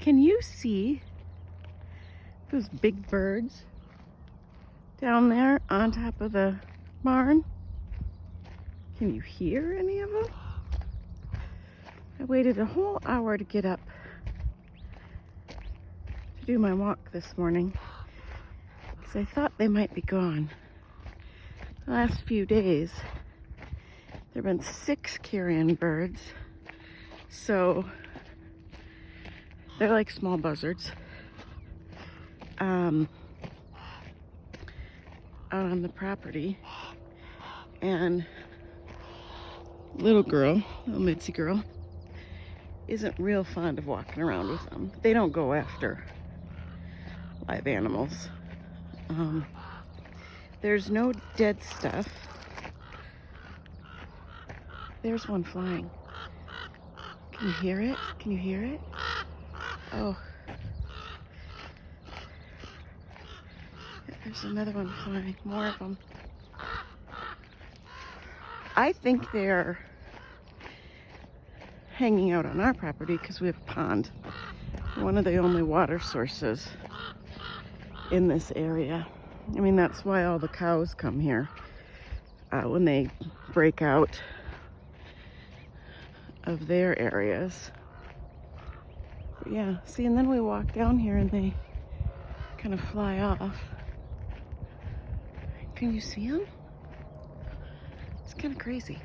Can you see those big birds down there on top of the barn? Can you hear any of them? I waited a whole hour to get up to do my walk this morning because I thought they might be gone. The last few days there have been 6 carrion birds, so they're like small buzzards out on the property, and little Mitzi girl isn't real fond of walking around with them. They don't go after live animals. There's no dead stuff. There's one flying. Can you hear it? Can you hear it? Oh. There's another one flying. More of them. I think they're hanging out on our property because we have a pond. One of the only water sources in this area. I mean, that's why all the cows come here when they break out of their areas. But yeah, see, and then we walk down here and they kind of fly off. Can you see them? It's kind of crazy.